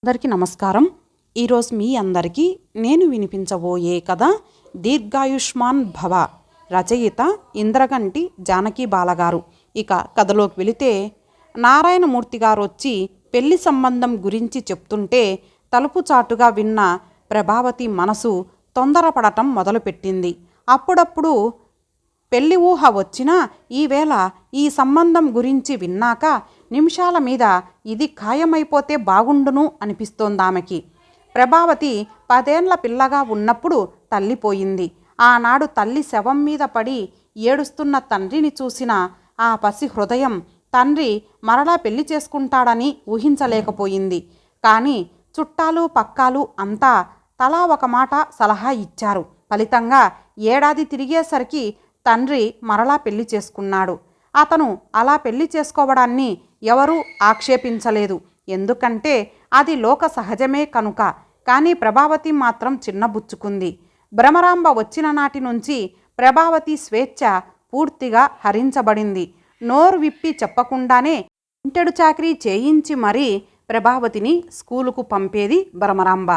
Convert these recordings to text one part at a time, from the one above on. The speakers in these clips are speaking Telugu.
అందరికీ నమస్కారం. ఈరోజు మీ అందరికీ నేను వినిపించబోయే కథ దీర్ఘాయుష్మాన్ భవ. రచయిత ఇంద్రగంటి జానకి బాలగారు. ఇక కథలోకి వెళితే, నారాయణమూర్తి గారు వచ్చి పెళ్లి సంబంధం గురించి చెప్తుంటే తలుపు చాటుగా విన్న ప్రభావతి మనసు తొందరపడటం మొదలుపెట్టింది. అప్పుడప్పుడు పెళ్లి ఊహ వచ్చినా ఈవేళ ఈ సంబంధం గురించి విన్నాక నిమిషాల మీద ఇది ఖాయమైపోతే బాగుండును అనిపిస్తోందామెకి. ప్రభావతి 10 ఏళ్ల పిల్లగా ఉన్నప్పుడు తల్లిపోయింది. ఆనాడు తల్లి శవం మీద పడి ఏడుస్తున్న తండ్రిని చూసిన ఆ పసి హృదయం తండ్రి మరలా పెళ్లి చేసుకుంటాడని ఊహించలేకపోయింది. కానీ చుట్టాలు పక్కాలు అంతా తలా ఒక మాట సలహా ఇచ్చారు. ఫలితంగా ఏడాది తిరిగేసరికి తండ్రి మరలా పెళ్లి చేసుకున్నాడు. అతను అలా పెళ్లి చేసుకోవడాన్ని ఎవరూ ఆక్షేపించలేదు, ఎందుకంటే అది లోక సహజమే కనుక. కానీ ప్రభావతి మాత్రం చిన్నబుచ్చుకుంది. భ్రమరాంబ వచ్చిన నాటి నుంచి ప్రభావతి స్వేచ్ఛ పూర్తిగా హరించబడింది. నోరు విప్పి చెప్పకుండానే ఇంటెడు చాకరీ చేయించి మరీ ప్రభావతిని స్కూలుకు పంపేది భ్రమరాంబ.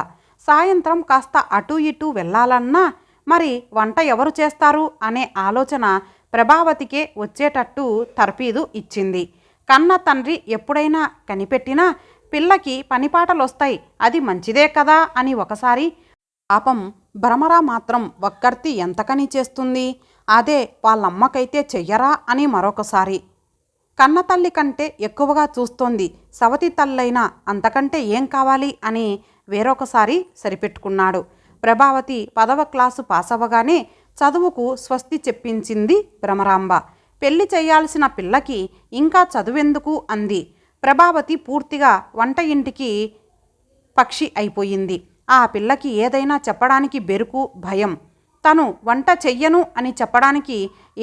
సాయంత్రం కాస్త అటూ ఇటూ వెళ్ళాలన్నా మరి వంట ఎవరు చేస్తారు అనే ఆలోచన ప్రభావతికే వచ్చేటట్టు తర్ఫీదు ఇచ్చింది. కన్న తండ్రి ఎప్పుడైనా కనిపెట్టినా పిల్లకి పనిపాటలొస్తాయి, అది మంచిదే కదా అని ఒకసారి. పాపం భ్రమరా మాత్రం ఒక్కర్తి ఎంతకని చేస్తుంది, అదే వాళ్ళమ్మకైతే చెయ్యరా అని మరొకసారి. కన్నతల్లి కంటే ఎక్కువగా చూస్తోంది సవతి తల్లైనా, అంతకంటే ఏం కావాలి అని వేరొకసారి సరిపెట్టుకున్నాడు. ప్రభావతి 10వ క్లాసు పాసవగానే చదువుకు స్వస్తి చెప్పించింది భ్రమరాంబ. పెళ్లి చేయాల్సిన పిల్లకి ఇంకా చదువెందుకు అంది. ప్రభావతి పూర్తిగా వంట ఇంటికి పక్షి అయిపోయింది. ఆ పిల్లకి ఏదైనా చెప్పడానికి బెరుకు, భయం. తను వంట చెయ్యను అని చెప్పడానికి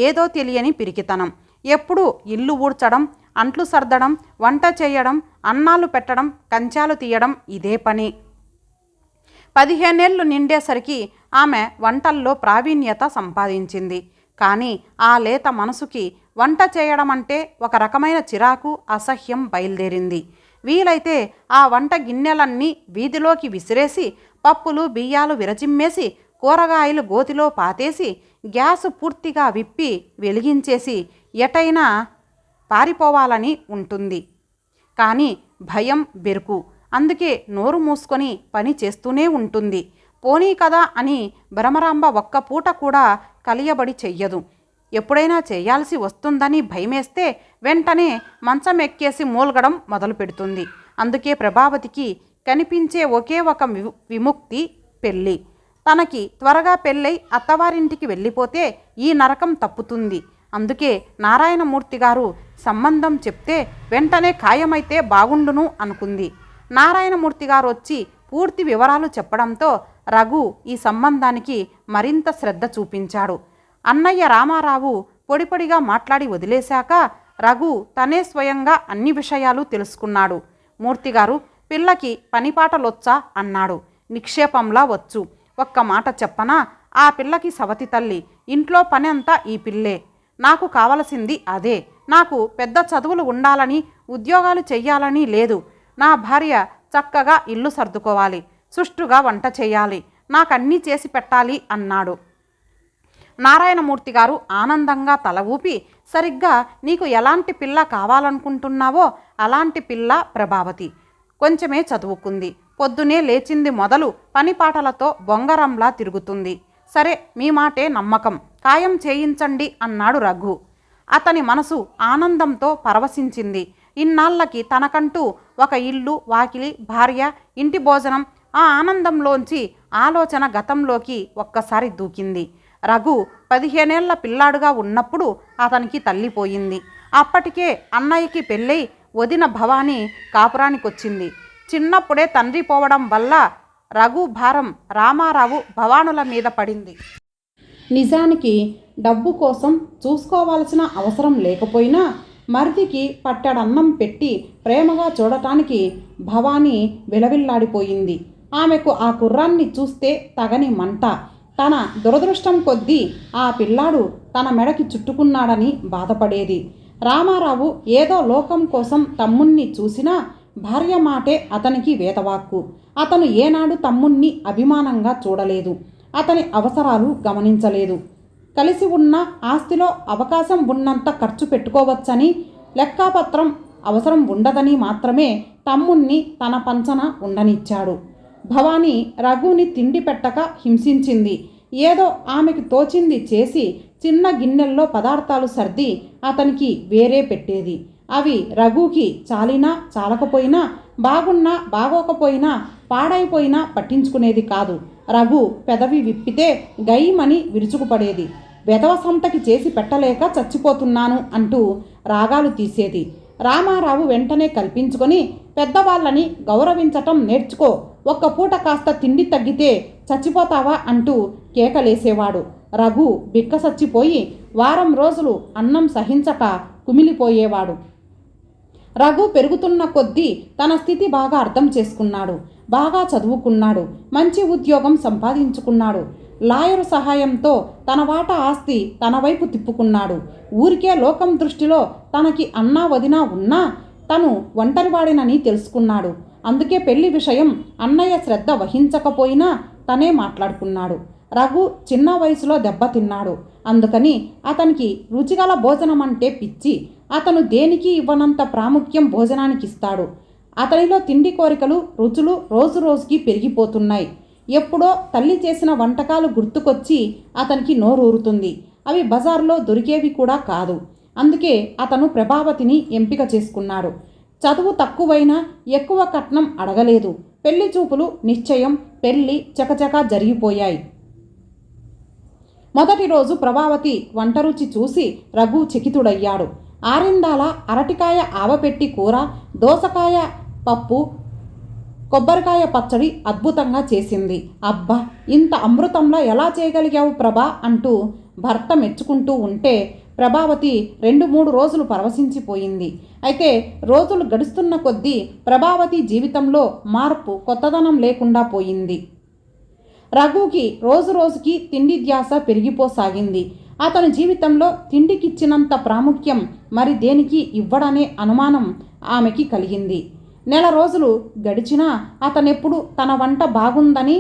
ఏదో తెలియని పిరికితనం. ఎప్పుడూ ఇల్లు ఊడ్చడం, అంట్లు సర్దడం, వంట చేయడం, అన్నాలు పెట్టడం, కంచాలు తీయడం, ఇదే పని. 15 ఏళ్ళు నిండేసరికి ఆమె వంటల్లో ప్రావీణ్యత సంపాదించింది. కానీ ఆ లేత మనసుకి వంట చేయడం అంటే ఒక రకమైన చిరాకు, అసహ్యం బయలుదేరింది. వీలైతే ఆ వంట గిన్నెలన్నీ వీధిలోకి విసిరేసి, పప్పులు బియ్యాలు విరజిమ్మేసి, కూరగాయలు గోతిలో పాతేసి, గ్యాసు పూర్తిగా విప్పి వెలిగించేసి ఎటైనా పారిపోవాలని ఉంటుంది. కానీ భయం, బెరుకు. అందుకే నోరు మూసుకొని పని చేస్తూనే ఉంటుంది. పోనీ కదా అని భ్రమరాంబ ఒక్క పూట కూడా కలియబడి చెయ్యదు. ఎప్పుడైనా చేయాల్సి వస్తుందని భయమేస్తే వెంటనే మంచం ఎక్కేసి మూల్గడం మొదలు పెడుతుంది. అందుకే ప్రభావతికి కనిపించే ఒకే ఒక విముక్తి పెళ్ళి. తనకి త్వరగా పెళ్ళై అత్తవారింటికి వెళ్ళిపోతే ఈ నరకం తప్పుతుంది. అందుకే నారాయణమూర్తి గారు సంబంధం చెప్తే వెంటనే ఖాయమైతే బాగుండును అనుకుంది. నారాయణమూర్తి గారు వచ్చి పూర్తి వివరాలు చెప్పడంతో రఘు ఈ సంబంధానికి మరింత శ్రద్ధ చూపించాడు. అన్నయ్య రామారావు పొడిపొడిగా మాట్లాడి వదిలేశాక రఘు తనే స్వయంగా అన్ని విషయాలు తెలుసుకున్నాడు. మూర్తిగారు, పిల్లకి పనిపాటలొచ్చా అన్నాడు. నిక్షేపంలా వచ్చు. ఒక్క మాట చెప్పనా, ఆ పిల్లకి సవతి తల్లి, ఇంట్లో పని అంతా ఈ పిల్లే. నాకు కావలసింది అదే. నాకు పెద్ద చదువులు ఉండాలని, ఉద్యోగాలు చెయ్యాలని లేదు. నా భార్య చక్కగా ఇల్లు సర్దుకోవాలి, సుష్టుగా వంట చేయాలి, నాకన్నీ చేసి పెట్టాలి అన్నాడు. నారాయణమూర్తి గారు ఆనందంగా తల ఊపి, సరిగ్గా నీకు ఎలాంటి పిల్ల కావాలనుకుంటున్నావో అలాంటి పిల్ల ప్రభావతి. కొంచెమే చదువుకుంది, పొద్దునే లేచింది మొదలు పనిపాటలతో బొంగరంలా తిరుగుతుంది. సరే, మీ మాటే నమ్మకం, ఖాయం చేయించండి అన్నాడు రఘు. అతని మనసు ఆనందంతో పరవశించింది. ఇన్నాళ్ళకి తనకంటూ ఒక ఇల్లు, వాకిలి, భార్య, ఇంటి భోజనం. ఆ ఆనందంలోంచి ఆలోచన గతంలోకి ఒక్కసారి దూకింది. రఘు 15 ఏళ్ల పిల్లాడుగా ఉన్నప్పుడు అతనికి తల్లిపోయింది. అప్పటికే అన్నయ్యకి పెళ్ళై వదిన భవాని కాపురానికొచ్చింది. చిన్నప్పుడే తండ్రి పోవడం వల్ల రఘు భారం రామారావు భవానుల మీద పడింది. నిజానికి డబ్బు కోసం చూసుకోవాల్సిన అవసరం లేకపోయినా మరిదికి పట్టడన్నం పెట్టి ప్రేమగా చూడటానికి భవానీ విలవిల్లాడిపోయింది. ఆమెకు ఆ కుర్రాన్ని చూస్తే తగని మంట. తన దురదృష్టం కొద్దీ ఆ పిల్లాడు తన మెడకి చుట్టుకున్నాడని బాధపడేది. రామారావు ఏదో లోకం కోసం తమ్ముణ్ణి చూసినా భార్య మాటే అతనికి వేదవాక్కు. అతను ఏనాడు తమ్ముణ్ణి అభిమానంగా చూడలేదు. అతని అవసరాలు గమనించలేదు. కలిసి ఉన్న ఆస్తిలో అవకాశం ఉన్నంత ఖర్చు పెట్టుకోవచ్చని, లెక్కాపత్రం అవసరం ఉండదని మాత్రమే తమ్ముణ్ణి తన పంచన ఉండనిచ్చాడు. భవానీ రఘుని తిండి పెట్టక హింసించింది. ఏదో ఆమెకి తోచింది చేసి చిన్న గిన్నెల్లో పదార్థాలు సర్ది అతనికి వేరే పెట్టేది. అవి రఘుకి చాలినా చాలకపోయినా, బాగున్నా బాగోకపోయినా, పాడైపోయినా పట్టించుకునేది కాదు. రఘు పెదవి విప్పితే గయ్యమని విరుచుకుపడేది. వెధవ సంతకి చేసి పెట్టలేక చచ్చిపోతున్నాను అంటూ రాగాలు తీసేది. రామారావు వెంటనే కల్పించుకొని, పెద్దవాళ్ళని గౌరవించటం నేర్చుకో, ఒక్క పూట కాస్త తిండి తగ్గితే చచ్చిపోతావా అంటూ కేకలేసేవాడు. రఘు బిక్కసచ్చిపోయి వారం రోజులు అన్నం సహించక కుమిలిపోయేవాడు. రఘు పెరుగుతున్న కొద్దీ తన స్థితి బాగా అర్థం చేసుకున్నాడు. బాగా చదువుకున్నాడు. మంచి ఉద్యోగం సంపాదించుకున్నాడు. లాయరు సహాయంతో తన వాటా ఆస్తి తన వైపు తిప్పుకున్నాడు. ఊరికే లోకం దృష్టిలో తనకి అన్నా వదినా ఉన్నా తను ఒంటరివాడినని తెలుసుకున్నాడు. అందుకే పెళ్లి విషయం అన్నయ్య శ్రద్ధ వహించకపోయినా తనే మాట్లాడుకున్నాడు. రఘు చిన్న వయసులో దెబ్బతిన్నాడు. అందుకని అతనికి రుచిగల భోజనం అంటే పిచ్చి. అతను దేనికి ఇవ్వనంత ప్రాముఖ్యం భోజనానికి ఇస్తాడు. అతనిలో తిండి కోరికలు, రుచులు రోజు రోజుకి పెరిగిపోతున్నాయి. ఎప్పుడో తల్లి చేసిన వంటకాలు గుర్తుకొచ్చి అతనికి నోరూరుతుంది. అవి బజార్లో దొరికేవి కూడా కాదు. అందుకే అతను ప్రభావతిని ఎంపిక చేసుకున్నాడు. చదువు తక్కువైనా ఎక్కువ కట్నం అడగలేదు. పెళ్లి చూపులు నిశ్చయం, పెళ్లి చకచకా జరిగిపోయాయి. మొదటి రోజు ప్రభావతి వంట రుచి చూసి రఘు చకితుడయ్యాడు. ఆరిందాల అరటికాయ ఆవపెట్టి కూర, దోసకాయ పప్పు, కొబ్బరికాయ పచ్చడి అద్భుతంగా చేసింది. అబ్బా, ఇంత అమృతంలా ఎలా చేయగలిగావు ప్రభా అంటూ భర్త మెచ్చుకుంటూ ఉంటే ప్రభావతి 2-3 రోజులు పరవశించిపోయింది. అయితే రోజులు గడుస్తున్న కొద్దీ ప్రభావతి జీవితంలో మార్పు, కొత్తదనం లేకుండా పోయింది. రఘుకి రోజు రోజుకి తిండి ధ్యాస పెరిగిపోసాగింది. అతని జీవితంలో తిండికిచ్చినంత ప్రాముఖ్యం మరి దేనికి ఇవ్వడనే అనుమానం ఆమెకి కలిగింది. నెల రోజులు గడిచినా అతనెప్పుడు తన వంట బాగుందని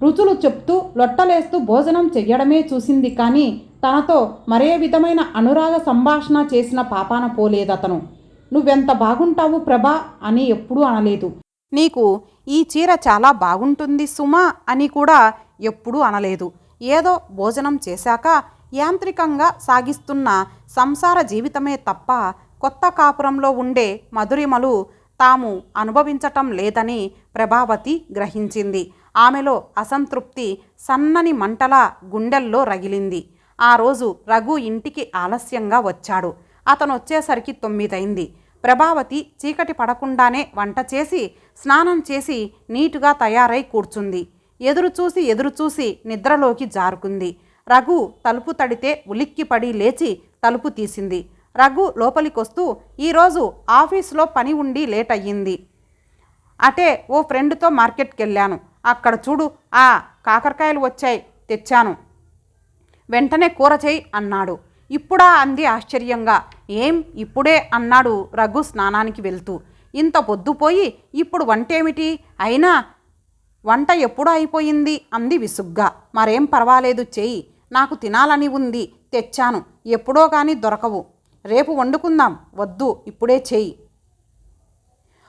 రుచులు చెప్తూ లొట్టలేస్తూ భోజనం చెయ్యడమే చూసింది. కానీ తనతో మరే విధమైన అనురాగ సంభాషణ చేసిన పాపాన పోలేదతను. నువ్వెంత బాగుంటావు ప్రభా అని ఎప్పుడూ అనలేదు. నీకు ఈ చీర చాలా బాగుంటుంది సుమా అని కూడా ఎప్పుడూ అనలేదు. ఏదో భోజనం చేశాక యాంత్రికంగా సాగిస్తున్న సంసార జీవితమే తప్ప కొత్త కాపురంలో ఉండే మధురిమలు తాము అనుభవించటం లేదని ప్రభావతి గ్రహించింది. ఆమెలో అసంతృప్తి సన్నని మంటల గుండెల్లో రగిలింది. ఆ రోజు రఘు ఇంటికి ఆలస్యంగా వచ్చాడు. అతను వచ్చేసరికి 9 అయింది. ప్రభావతి చీకటి పడకుండానే వంట చేసి స్నానం చేసి నీటుగా తయారై కూర్చుంది. ఎదురుచూసి నిద్రలోకి జారుకుంది. రఘు తలుపు తడితే ఉలిక్కిపడి లేచి తలుపు తీసింది. రఘు లోపలికొస్తూ, ఈరోజు ఆఫీసులో పని ఉండి లేట్ అయ్యింది. అటే ఓ ఫ్రెండ్తో మార్కెట్కి వెళ్ళాను. అక్కడ చూడు, ఆ కాకరకాయలు వచ్చాయి, తెచ్చాను. వెంటనే కూర చేయి అన్నాడు. ఇప్పుడా అంది ఆశ్చర్యంగా. ఏం ఇప్పుడే అన్నాడు రఘు స్నానానికి వెళ్తూ. ఇంత పొద్దుపోయి ఇప్పుడు వంటేమిటి? అయినా వంట ఎప్పుడు అయిపోయింది అంది విసుగ్గా. మరేం పర్వాలేదు, చేయి. నాకు తినాలని ఉంది, తెచ్చాను. ఎప్పుడో కానీ దొరకవు. రేపు వండుకుందాం. వద్దు, ఇప్పుడే చేయి.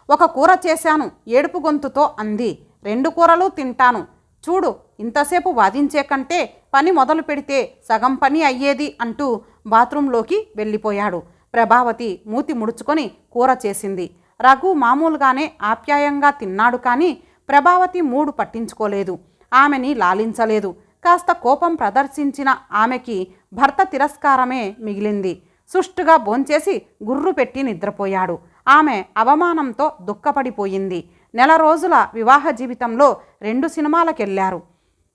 ఒక కూర చేశాను ఏడుపు గొంతుతో అంది. 2 కూరలు తింటాను. చూడు, ఇంతసేపు వాదించే కంటే పని మొదలు పెడితే సగం పని అయ్యేది అంటూ బాత్రూంలోకి వెళ్ళిపోయాడు. ప్రభావతి మూతి ముడుచుకొని కూర చేసింది. రఘు మామూలుగానే ఆప్యాయంగా తిన్నాడు. కానీ ప్రభావతి మూడు పట్టించుకోలేదు. ఆమెని లాలించలేదు. కాస్త కోపం ప్రదర్శించిన ఆమెకి భర్త తిరస్కారమే మిగిలింది. సుష్టుగా భోంచేసి గుర్రు పెట్టి నిద్రపోయాడు. ఆమె అవమానంతో దుఃఖపడిపోయింది. 1 రోజుల వివాహ జీవితంలో 2 సినిమాలకెళ్ళారు.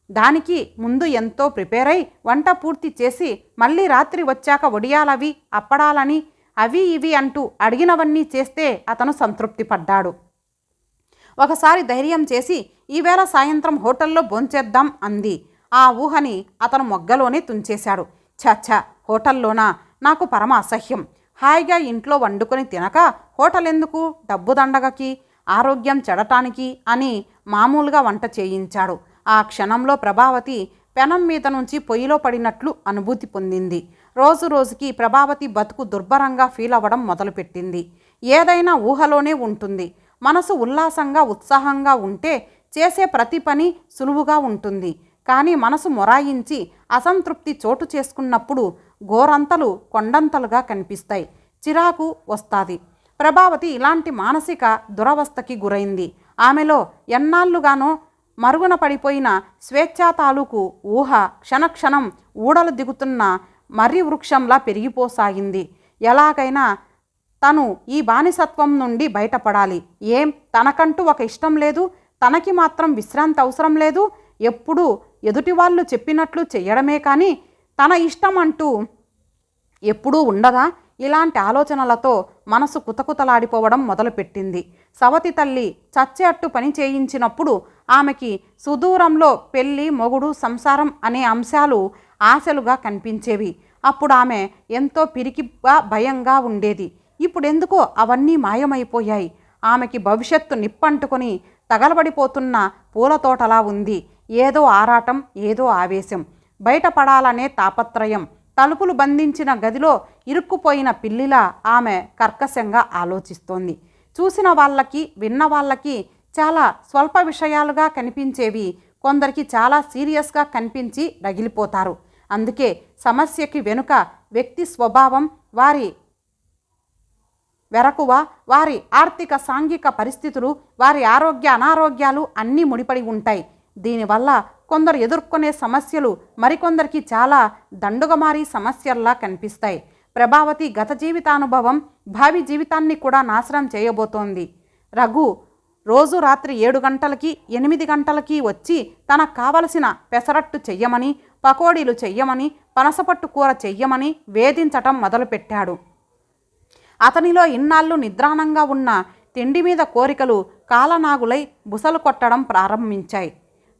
దానికి ముందు ఎంతో ప్రిపేర్ అయి వంట పూర్తి చేసి మళ్ళీ రాత్రి వచ్చాక వడియాలవి, అప్పడాలని, అవి ఇవి అంటూ అడిగినవన్నీ చేస్తే అతను సంతృప్తి పడ్డాడు. ఒకసారి ధైర్యం చేసి ఈవేళ సాయంత్రం హోటల్లో భోంచేద్దాం అంది. ఆ ఊహని అతను మొగ్గలోనే తుంచేశాడు. ఛ, హోటల్లోనా? నాకు పరమ అసహ్యం. హాయిగా ఇంట్లో వండుకొని తినక హోటల్ ఎందుకు, డబ్బు దండగకి, ఆరోగ్యం చెడటానికి అని మామూలుగా వంట చేయించాడు. ఆ క్షణంలో ప్రభావతి పెనం మీద నుంచి పొయ్యిలో పడినట్లు అనుభూతి పొందింది. రోజు రోజుకి ప్రభావతి బతుకు దుర్భరంగా ఫీల్ అవ్వడం మొదలుపెట్టింది. ఏదైనా ఊహలోనే ఉంటుంది. మనసు ఉల్లాసంగా ఉత్సాహంగా ఉంటే చేసే ప్రతి పని సులువుగా ఉంటుంది. కానీ మనసు మొరాయించి అసంతృప్తి చోటు చేసుకున్నప్పుడు గోరంతలు కొండంతలుగా కనిపిస్తాయి. చిరాకు వస్తాది. ప్రభావతి ఇలాంటి మానసిక దురవస్థకి గురైంది. ఆమెలో ఎన్నాళ్ళుగానో మరుగున పడిపోయిన స్వేచ్ఛా తాలూకు ఊహ క్షణక్షణం ఊడలు దిగుతున్న మర్రి వృక్షంలా పెరిగిపోసాగింది. ఎలాగైనా తను ఈ బానిసత్వం నుండి బయటపడాలి. తనకంటూ ఒక ఇష్టం లేదు, తనకి మాత్రం విశ్రాంతి అవసరం లేదు, ఎప్పుడూ ఎదుటివాళ్ళు చెప్పినట్లు చెయ్యడమే కానీ తన ఇష్టం అంటూ ఎప్పుడూ ఉండదా? ఇలాంటి ఆలోచనలతో మనసు కుతకుతలాడిపోవడం మొదలుపెట్టింది. సవతి తల్లి చచ్చే అట్టు పని చేయించినప్పుడు ఆమెకి సుదూరంలో పెళ్ళి, మొగుడు, సంసారం అనే అంశాలు ఆశలుగా కనిపించేవి. అప్పుడు ఆమె ఎంతో పిరికిగా భయంగా ఉండేది. ఇప్పుడెందుకో అవన్నీ మాయమైపోయాయి. ఆమెకి భవిష్యత్తు నిప్పంటుకొని తగలబడిపోతున్న పూలతోటలా ఉంది. ఏదో ఆరాటం, ఏదో ఆవేశం, బయటపడాలనే తాపత్రయం. తలుపులు బంధించిన గదిలో ఇరుక్కుపోయిన పిల్లిలా ఆమె కర్కశంగా ఆలోచిస్తోంది. చూసిన వాళ్ళకి, విన్న వాళ్ళకి చాలా స్వల్ప విషయాలుగా కనిపించేవి కొందరికి చాలా సీరియస్గా కనిపించి రగిలిపోతారు. అందుకే సమస్యకి వెనుక వ్యక్తి స్వభావం, వారి వెరకువ, వారి ఆర్థిక సాంఘిక పరిస్థితులు, వారి ఆరోగ్య అనారోగ్యాలు అన్నీ ముడిపడి ఉంటాయి. దీనివల్ల కొందరు ఎదుర్కొనే సమస్యలు మరికొందరికి చాలా దండుగమారి సమస్యల్లా కనిపిస్తాయి. ప్రభావతి గత జీవితానుభవం భావి జీవితాన్ని కూడా నాశనం చేయబోతోంది. రఘు రోజు రాత్రి 7 గంటలకి 8 గంటలకి వచ్చి తనకు కావలసిన పెసరట్టు చెయ్యమని, పకోడీలు చెయ్యమని, పనసపట్టు కూర చెయ్యమని వేధించటం మొదలుపెట్టాడు. అతనిలో ఇన్నాళ్ళు నిద్రాణంగా ఉన్న తిండి మీద కోరికలు కాలనాగులై బుసలు కొట్టడం ప్రారంభించాయి.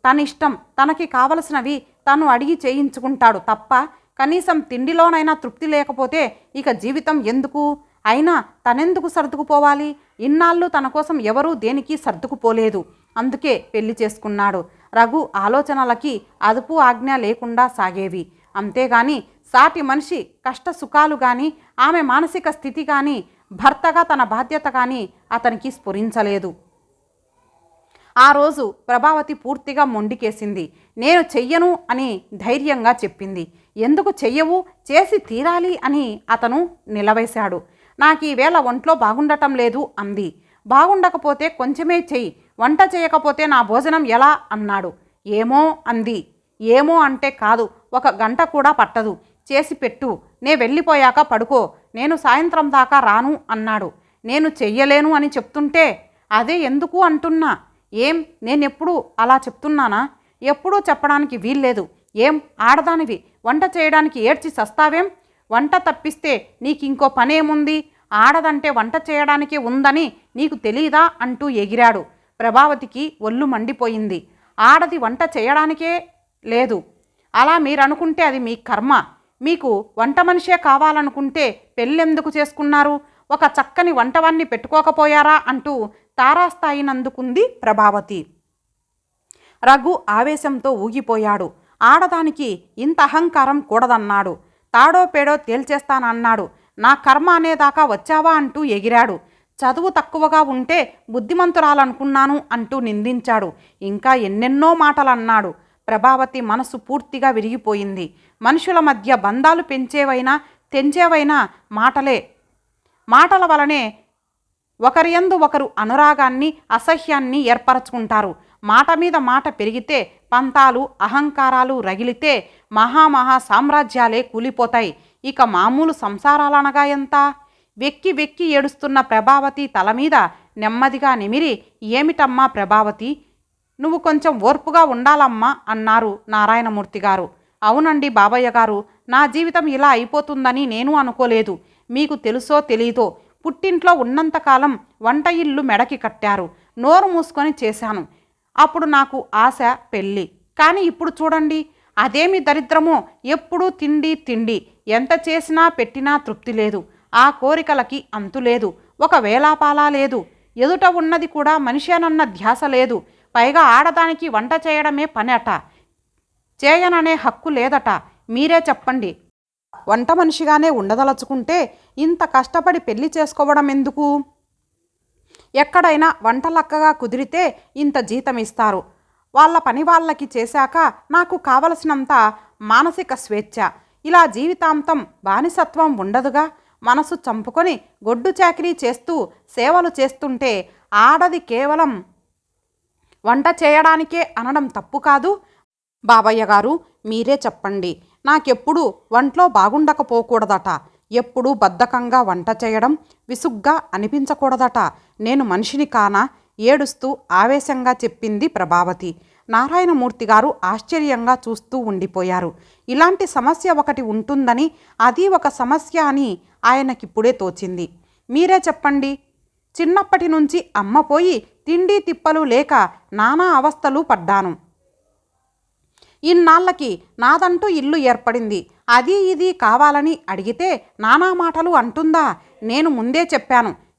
తనిష్టం, తనకి కావలసినవి తను అడిగి చేయించుకుంటాడు తప్ప కనీసం తిండిలోనైనా తృప్తి లేకపోతే ఇక జీవితం ఎందుకు? అయినా తనెందుకు సర్దుకుపోవాలి? ఇన్నాళ్ళు తన కోసం ఎవరూ దేనికి సర్దుకుపోలేదు. అందుకే పెళ్లి చేసుకున్నాడు. రఘు ఆలోచనలకి అదుపు ఆజ్ఞ లేకుండా సాగేవి. అంతేగాని సాటి మనిషి కష్ట సుఖాలు కానీ, ఆమె మానసిక స్థితి కానీ, భర్తగా తన బాధ్యత కానీ అతనికి స్ఫురించలేదు. ఆ రోజు ప్రభావతి పూర్తిగా మొండికేసింది. నేను చెయ్యను అని ధైర్యంగా చెప్పింది. ఎందుకు చెయ్యవు? చేసి తీరాలి అని అతను నిలవేశాడు. నాకు ఈవేళ ఒంట్లో బాగుండటం లేదు అంది. బాగుండకపోతే కొంచెమే చెయ్యి, వంట చేయకపోతే నా భోజనం ఎలా అన్నాడు. ఏమో అంది. ఏమో అంటే కాదు, 1 గంట కూడా పట్టదు, చేసి పెట్టు, నే వెళ్ళిపోయాక పడుకో, నేను సాయంత్రం దాకా రాను అన్నాడు. నేను చెయ్యలేను అని చెప్తుంటే అదే ఎందుకు అంటున్నా. నేనెప్పుడు అలా చెప్తున్నానా? ఎప్పుడూ చెప్పడానికి వీల్లేదు. ఆడదానివి, వంట చేయడానికి ఏడ్చి సస్తావేం? వంట తప్పిస్తే నీకింకో పనేముంది? ఆడదంటే వంట చేయడానికి ఉందని నీకు తెలీదా అంటూ ఎగిరాడు. ప్రభావతికి ఒళ్ళు మండిపోయింది. ఆడది వంట చేయడానికే లేదు. అలా మీరనుకుంటే అది మీ కర్మ. మీకు వంట మనిషే కావాలనుకుంటే పెళ్ళెందుకు చేసుకున్నారు? ఒక చక్కని వంటవాన్ని పెట్టుకోకపోయారా అంటూ తారాస్థాయినందుకుంది ప్రభావతి. రఘు ఆవేశంతో ఊగిపోయాడు. ఆడదానికి ఇంత అహంకారం కూడదన్నాడు. తాడో పేడో తేల్చేస్తానన్నాడు. నా కర్మ అనేదాకా వచ్చావా అంటూ ఎగిరాడు. చదువు తక్కువగా ఉంటే బుద్ధిమంతురాలనుకున్నాను అంటూ నిందించాడు. ఇంకా ఎన్నెన్నో మాటలన్నాడు. ప్రభావతి మనసు పూర్తిగా విరిగిపోయింది. మనుషుల మధ్య బంధాలు పెంచేవైనా తెంచేవైనా మాటలే. మాటల వలనే ఒకరియందు ఒకరు అనురాగాన్ని, అసహ్యాన్ని ఏర్పరచుకుంటారు. మాట మీద మాట పెరిగితే, పంతాలు, అహంకారాలు రగిలితే మహా సామ్రాజ్యాలే కూలిపోతాయి. ఇక మామూలు సంసారాలనగా ఎంత? వెక్కి వెక్కి ఏడుస్తున్న ప్రభావతి తల మీద నెమ్మదిగా నిమిరి, ఏమిటమ్మా ప్రభావతి, నువ్వు కొంచెం ఓర్పుగా ఉండాలమ్మా అన్నారు నారాయణమూర్తి గారు. అవునండి బాబయ్య గారు, నా జీవితం ఇలా అయిపోతుందని నేను అనుకోలేదు. మీకు తెలుసో తెలీదో పుట్టింట్లో ఉన్నంతకాలం వంట ఇల్లు మెడకి కట్టారు. నోరు మూసుకొని చేశాను. అప్పుడు నాకు ఆశ పెళ్ళి. కానీ ఇప్పుడు చూడండి, అదేమి దరిద్రమో, ఎప్పుడూ తిండి తిండి, ఎంత చేసినా పెట్టినా తృప్తి లేదు. ఆ కోరికలకి అంతులేదు. ఒక వేలాపాలా లేదు. ఎదుట ఉన్నది కూడా మనిషేనన్న ధ్యాస లేదు. పైగా ఆడదానికి వంట చేయడమే పని అట. చేయననే హక్కు లేదట. మీరే చెప్పండి. వంట మనిషిగానే ఉండదలుచుకుంటే ఇంత కష్టపడి పెళ్లి చేసుకోవడం ఎందుకు? ఎక్కడైనా వంటలక్కగా కుదిరితే ఇంత జీతం ఇస్తారు. వాళ్ళ పని వాళ్ళకి చేశాక నాకు కావలసినంత మానసిక స్వేచ్ఛ. ఇలా జీవితాంతం బానిసత్వం ఉండదుగా. మనసు చంపుకొని గొడ్డు చాకిరీ చేస్తూ సేవలు చేస్తుంటే ఆడది కేవలం వంట చేయడానికే అనడం తప్పు కాదు. బాబయ్య గారు, మీరే చెప్పండి. నాకెప్పుడు వంట్లో బాగుండకపోకూడదట. ఎప్పుడూ బద్ధకంగా వంట చేయడం విసుగ్గా అనిపించకూడదట. నేను మనిషిని కానా? ఏడుస్తూ ఆవేశంగా చెప్పింది ప్రభావతి. నారాయణమూర్తి గారు ఆశ్చర్యంగా చూస్తూ ఉండిపోయారు. ఇలాంటి సమస్య ఒకటి ఉంటుందని, అది ఒక సమస్య అని ఆయనకిప్పుడే తోచింది. మీరే చెప్పండి. చిన్నప్పటి నుంచి అమ్మ పోయి తిండి తిప్పలు లేక నానా అవస్థలు పడ్డాను. ఇన్నాళ్ళకి నాదంటూ ఇల్లు ఏర్పడింది. అది ఇది కావాలని అడిగితే నానా మాటలు అంటుందా? నేను ముందే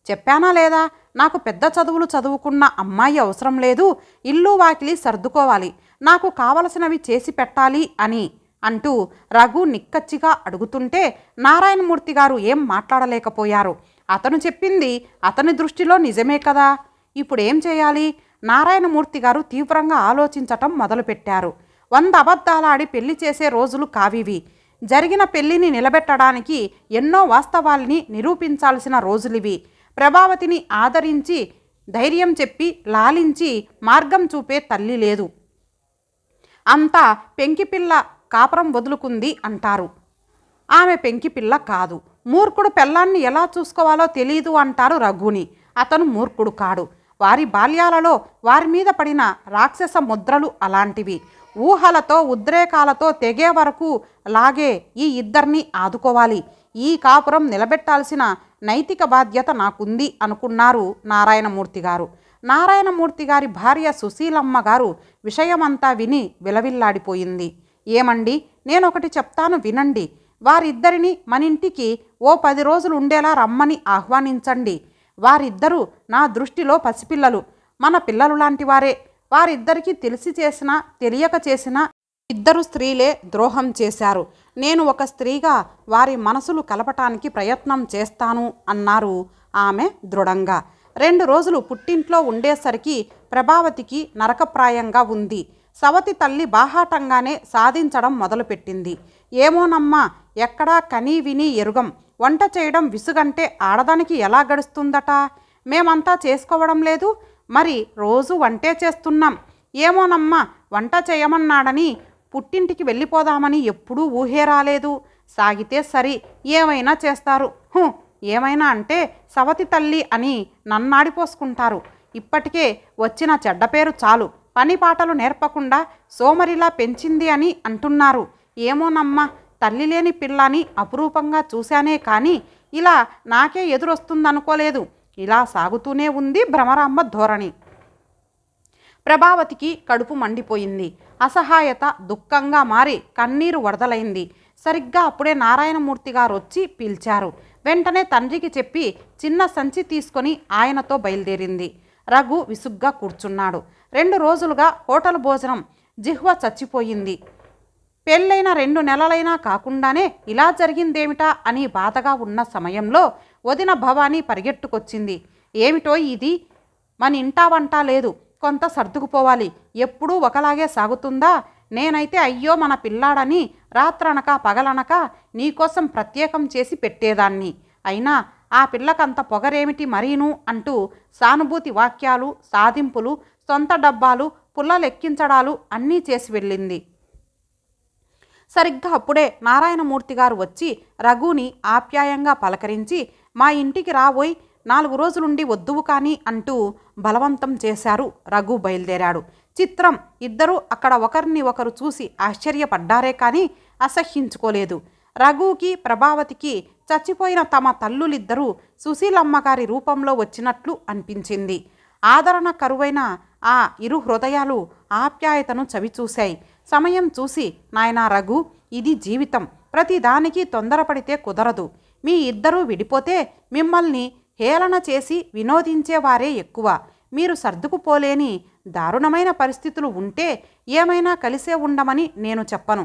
చెప్పానా లేదా? నాకు పెద్ద చదువులు చదువుకున్న అమ్మాయి అవసరం లేదు. ఇల్లు వాకిలి సర్దుకోవాలి. నాకు కావలసినవి చేసి పెట్టాలి అని అంటూ రఘు నిక్కచ్చిగా అడుగుతుంటే నారాయణమూర్తి గారు ఏం మాట్లాడలేకపోయారు. అతను చెప్పింది అతని దృష్టిలో నిజమే కదా. ఇప్పుడేం చేయాలి? నారాయణమూర్తి గారు తీవ్రంగా ఆలోచించటం మొదలుపెట్టారు. 100 అబద్ధాలాడి పెళ్లి చేసే రోజులు కావివి. జరిగిన పెళ్లిని నిలబెట్టడానికి ఎన్నో వాస్తవాల్ని నిరూపించాల్సిన రోజులివి. ప్రభావతిని ఆదరించి ధైర్యం చెప్పి లాలించి మార్గం చూపే తల్లి లేదు. అంతా పెంకిపిల్ల కాపురం వదులుకుంది అంటారు. ఆమె పెంకిపిల్ల కాదు. మూర్ఖుడు పెళ్ళాన్ని ఎలా చూసుకోవాలో తెలీదు అంటారు రఘుని. అతను మూర్ఖుడు కాడు. వారి బాల్యాలలో వారి మీద పడిన రాక్షస ముద్రలు అలాంటివి. ఊహలతో ఉద్రేకాలతో తెగే వరకు లాగే ఈ ఇద్దరిని ఆదుకోవాలి. ఈ కాపురం నిలబెట్టాల్సిన నైతిక బాధ్యత నాకుంది అనుకున్నారు నారాయణమూర్తి గారు. నారాయణమూర్తి గారి భార్య సుశీలమ్మ గారు విషయమంతా విని విలవిల్లాడిపోయింది. ఏమండి, నేనొకటి చెప్తాను వినండి. వారిద్దరిని మనింటికి ఓ 10 రోజులు ఉండేలా రమ్మని ఆహ్వానించండి. వారిద్దరూ నా దృష్టిలో పసిపిల్లలు, మన పిల్లలు లాంటి వారే. వారిద్దరికీ తెలిసి చేసినా తెలియక చేసినా ఇద్దరు స్త్రీలే ద్రోహం చేశారు. నేను ఒక స్త్రీగా వారి మనసులు కలపటానికి ప్రయత్నం చేస్తాను అన్నారు ఆమె దృఢంగా. 2 రోజులు పుట్టింట్లో ఉండేసరికి ప్రభావతికి నరకప్రాయంగా ఉంది. సవతి తల్లి బాహాటంగానే సాధించడం మొదలుపెట్టింది. ఏమోనమ్మా, ఎక్కడా కనీ విని ఎరుగం. వంట చేయడం విసుగంటే ఆడదానికి ఎలా గడుస్తుందట? మేమంతా చేసుకోవడం లేదు, మరి రోజు వంటే చేస్తున్నాం. ఏమోనమ్మా, వంట చేయమన్నాడని పుట్టింటికి వెళ్ళిపోదామని ఎప్పుడూ ఊహే రాలేదు. సాగితే సరి, ఏమైనా చేస్తారు. ఏమైనా అంటే సవతి తల్లి అని నన్నాడిపోసుకుంటారు. ఇప్పటికే వచ్చిన చెడ్డ పేరు చాలు. పని పాటలు నేర్పకుండా సోమరిలా పెంచింది అని అంటున్నారు. ఏమోనమ్మా, తల్లి లేని పిల్లని అపురూపంగా చూశానే కానీ ఇలా నాకే ఎదురొస్తుందనుకోలేదు. ఇలా సాగుతూనే ఉంది భ్రమరాంబ ధోరణి. ప్రభావతికి కడుపు మండిపోయింది. అసహాయత దుఃఖంగా మారి కన్నీరు వరదలైంది. సరిగ్గా అప్పుడే నారాయణమూర్తి గారు వచ్చి పిలిచారు. వెంటనే తండ్రికి చెప్పి చిన్న సంచి తీసుకొని ఆయనతో బయలుదేరింది. రఘు విసుగ్గా కూర్చున్నాడు. 2 రోజులుగా హోటల్ భోజనం జిహ్వ చచ్చిపోయింది. పెళ్ళైన 2 నెలలైనా కాకుండానే ఇలా జరిగిందేమిటా అని బాధగా ఉన్న సమయంలో వదిన భవానీ పరిగెట్టుకొచ్చింది. ఏమిటో ఇది, మన ఇంటా వంట లేదు, కొంత సర్దుకుపోవాలి. ఎప్పుడూ ఒకలాగే సాగుతుందా? నేనైతే అయ్యో మన పిల్లాడని రాత్రనక పగలనక నీకోసం ప్రత్యేకం చేసి పెట్టేదాన్ని. అయినా ఆ పిల్లకంత పొగరేమిటి మరీను అంటూ సానుభూతి వాక్యాలు, సాధింపులు, సొంత డబ్బాలు, పుల్లలెక్కించడాలు అన్నీ చేసి వెళ్ళింది. సరిగ్గా అప్పుడే నారాయణమూర్తి గారు వచ్చి రఘుని ఆప్యాయంగా పలకరించి మా ఇంటికి రాబోయ్, 4 రోజులుండి వద్దువు కానీ అంటూ బలవంతం చేశారు. రఘు బయలుదేరాడు. చిత్రం, ఇద్దరూ అక్కడ ఒకరిని ఒకరు చూసి ఆశ్చర్యపడ్డారే కానీ అసహ్యించుకోలేదు. రఘుకి ప్రభావతికి చచ్చిపోయిన తమ తల్లులిద్దరూ సుశీలమ్మగారి రూపంలో వచ్చినట్లు అనిపించింది. ఆదరణ కరువైన ఆ ఇరు హృదయాలు ఆప్యాయతను చవిచూశాయి. సమయం చూసి, నాయనా రఘు, ఇది జీవితం, ప్రతిదానికి తొందరపడితే కుదరదు. మీ ఇద్దరూ విడిపోతే మిమ్మల్ని హేళన చేసి వినోదించేవారే ఎక్కువ. మీరు సర్దుకుపోలేని దారుణమైన పరిస్థితులు ఉంటే ఏమైనా కలిసే ఉండమని నేను చెప్పను.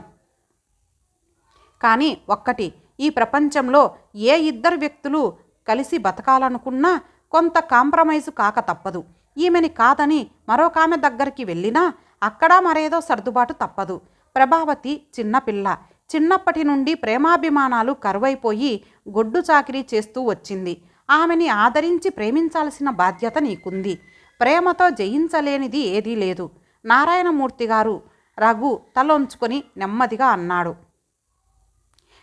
కానీ ఒక్కటి, ఈ ప్రపంచంలో ఏ ఇద్దరు వ్యక్తులు కలిసి బతకాలనుకున్నా కొంత కాంప్రమైజు కాక తప్పదు. ఈమెని కాదని మరొకామె దగ్గరికి వెళ్ళినా అక్కడ మరేదో సర్దుబాటు తప్పదు. ప్రభావతి చిన్నపిల్ల. చిన్నప్పటి నుండి ప్రేమాభిమానాలు కరువైపోయి గొడ్డు చాకిరీ చేస్తూ వచ్చింది. ఆమెని ఆదరించి ప్రేమించాల్సిన బాధ్యత నీకుంది. ప్రేమతో జయించలేనిది ఏదీ లేదు. నారాయణమూర్తి గారు రఘు తలొంచుకొని నెమ్మదిగా అన్నాడు.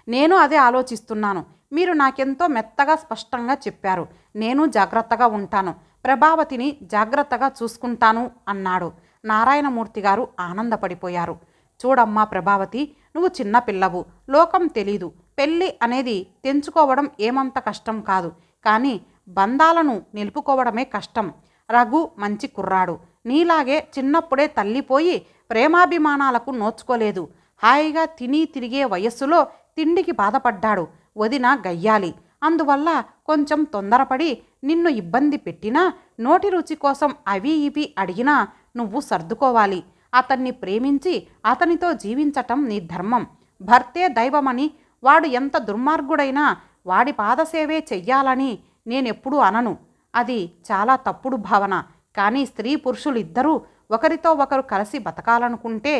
నేను అదే ఆలోచిస్తున్నాను. మీరు నాకెంతో మెత్తగా స్పష్టంగా చెప్పారు. నేను జాగ్రత్తగా ఉంటాను. ప్రభావతిని జాగ్రత్తగా చూసుకుంటాను అన్నాడు. నారాయణమూర్తి గారు ఆనందపడిపోయారు. చూడమ్మా ప్రభావతి, నువ్వు చిన్నపిల్లవు, లోకం తెలీదు. పెళ్ళి అనేది తెంచుకోవడం ఏమంత కష్టం కాదు, కానీ బంధాలను నిలుపుకోవడమే కష్టం. రఘు మంచి కుర్రాడు. నీలాగే చిన్నప్పుడే తల్లిపోయి ప్రేమాభిమానాలకు నోచుకోలేదు. హాయిగా తిని తిరిగే వయస్సులో తిండికి బాధపడ్డాడు. వదిన గయ్యాలి. అందువల్ల కొంచెం తొందరపడి నిన్ను ఇబ్బంది పెట్టినా, నోటి రుచి కోసం అవి ఇవి అడిగినా నువ్వు సర్దుకోవాలి. అతన్ని ప్రేమించి అతనితో జీవించటం నీ ధర్మం. భర్తే దైవమని, వాడు ఎంత దుర్మార్గుడైనా వాడి పాదసేవే చెయ్యాలని నేనెప్పుడూ అనను. అది చాలా తప్పుడు భావన. కానీ స్త్రీ పురుషులు ఇద్దరూ ఒకరితో ఒకరు కలిసి బతకాలనుకుంటే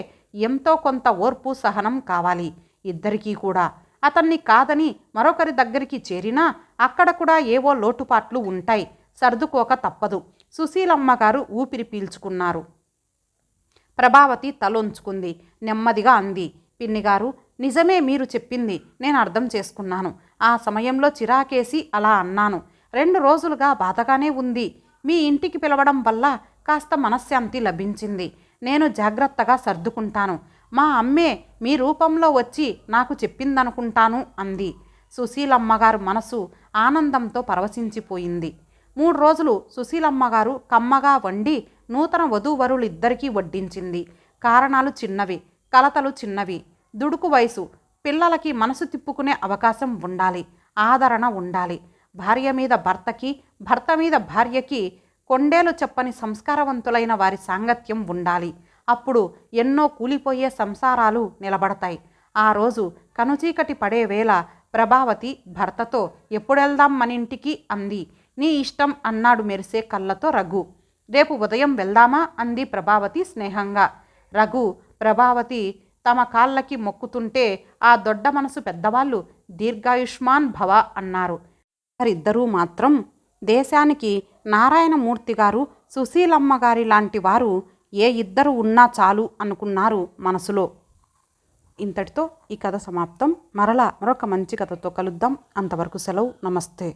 ఎంతో కొంత ఓర్పు సహనం కావాలి. ఇద్దరికీ కూడా. అతన్ని కాదని మరొకరి దగ్గరికి చేరినా అక్కడ కూడా ఏవో లోటుపాట్లు ఉంటాయి. సర్దుకోక తప్పదు. సుశీలమ్మ గారు ఊపిరి పీల్చుకున్నారు. ప్రభావతి తలొంచుకుంది. నెమ్మదిగా అంది. పిన్నిగారు, నిజమే మీరు చెప్పింది. నేను అర్థం చేసుకున్నాను. ఆ సమయంలో చిరాకేసి అలా అన్నాను. 2 రోజులుగా బాధగానే ఉంది. మీ ఇంటికి పిలవడం వల్ల కాస్త మనశ్శాంతి లభించింది. నేను జాగ్రత్తగా సర్దుకుంటాను. మా అమ్మే మీ రూపంలో వచ్చి నాకు చెప్పిందనుకుంటాను అంది. సుశీలమ్మగారు మనసు ఆనందంతో పరవశించిపోయింది. 3 రోజులు సుశీలమ్మగారు కమ్మగా వండి నూతన వధూవరులిద్దరికీ వడ్డించింది. కారణాలు చిన్నవి, కలతలు చిన్నవి. దుడుకు వయసు. పిల్లలకి మనసు తిప్పుకునే అవకాశం ఉండాలి. ఆదరణ ఉండాలి. భార్య మీద భర్తకి, భర్త మీద భార్యకి కొండేలు చెప్పని సంస్కారవంతులైన వారి సాంగత్యం ఉండాలి. అప్పుడు ఎన్నో కూలిపోయే సంసారాలు నిలబడతాయి. ఆ రోజు కనుచీకటి పడే వేళ ప్రభావతి భర్తతో ఎప్పుడెళ్దాం మనింటికి అంది. నీ ఇష్టం అన్నాడు మెరిసే కళ్ళతో రఘు. రేపు ఉదయం వెళ్దామా అంది ప్రభావతి స్నేహంగా. రఘు, ప్రభావతి తమ కాళ్ళకి మొక్కుతుంటే ఆ దొడ్డ మనసు పెద్దవాళ్ళు దీర్ఘాయుష్మాన్ భవ అన్నారు. వారిద్దరూ మాత్రం దేశానికి నారాయణమూర్తి గారు, సుశీలమ్మ గారి లాంటి వారు ఏ ఇద్దరు ఉన్నా చాలు అనుకున్నారు మనసులో. ఇంతటితో ఈ కథ సమాప్తం. మరలా మరొక మంచి కథతో కలుద్దాం. అంతవరకు సెలవు. నమస్తే.